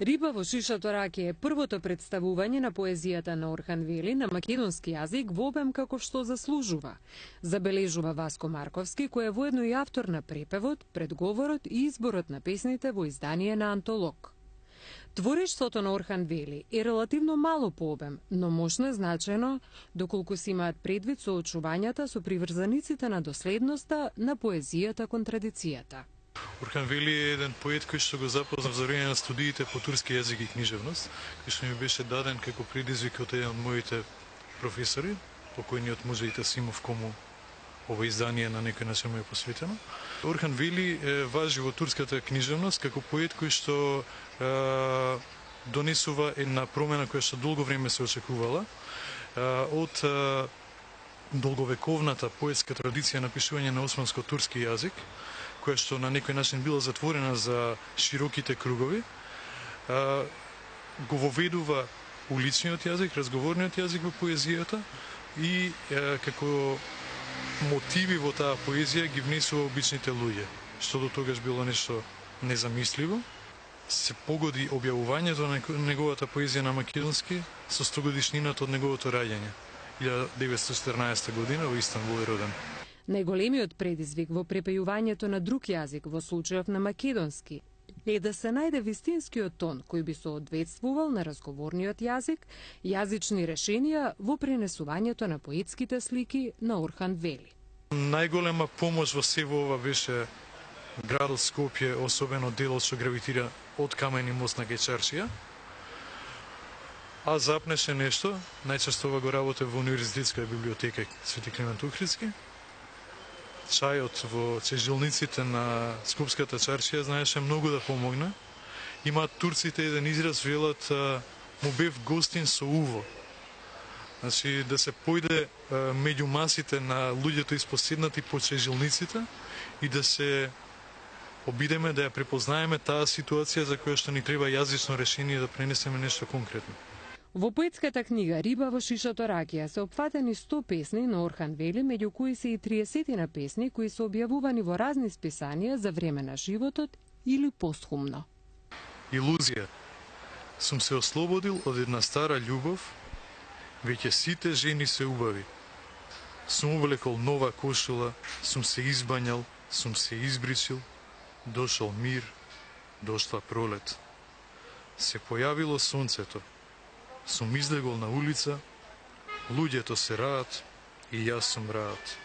Риба во шишато раке е првото представување на поезијата на Орхан Вели на македонски јазик во обем како што заслужува, забележува Васко Марковски, кој е воедно и автор на препевот, предговорот и изборот на песните во издание на Антолог. Творештвото на Орхан Вели е релативно мало по обем, но мощно е значено доколку се имаат предвид соочувањата со приврзаниците на доследноста на поезијата кон традицијата. Орхан Вели е еден поет кој што го запознав за време на студиите по турски јазик и книжевност, кој што ми беше даден како предизвик од еден од моите професори, покојниот Музеј Тасимов, кому ова издание на некој начин му е посветено. Орхан Вели важи во турската книжевност како поет кој што донесува една промена која што долго време се очекувала од долговековната поетска традиција на пишување на османско-турски јазик, која што на некој начин била затворена за широките кругови, го воведува уличниот јазик, разговорниот јазик во поезијата и како мотиви во таа поезија ги внесува обичните луѓе, што до тогаш било нешто незамисливо. Се погоди објавувањето на неговата поезија на македонски со 100-годишнината од неговото раѓање, 1914 година во Истанбул е роден. Најголемиот предизвик во препејувањето на друг јазик, во случајов на македонски, е да се најде вистинскиот тон кој би соодветствувал на разговорниот јазик, јазични решенија во пренесувањето на поетските слики на Орхан Вели. Најголема помош во сево ова беше градот Скопје, особено делот што гравитира од Камени мост на Гечаршија. А запнеше нешто, најчесто ова го работе во Универзитетска библиотека Свети Климент Охридски. Чајот во чежилниците на Скопската чаршија знаеше многу да помогне. Имаат турците еден израз, велат му бев гостин со уво. Значи да се појде меѓу масите на луѓето испоседнати по чежилниците и да се обидеме да ја препознаеме таа ситуација за која што ни треба јазично решение да пренесеме нешто конкретно. Во поетската книга Риба во шишато ракија се опфатени 100 песни на Орхан Вели, меѓу кои се и 30 на песни кои се објавувани во разни списанија за време на животот или постхумно. Илузија. Сум се ослободил од една стара љубов, веќе сите жени се убави. Сум облекол нова кошула, сум се избањал, сум се избричил, дошол мир, дошла пролет. Се појавило сонцето. Сум излегол на улица, луѓето се раат и јас сум раат.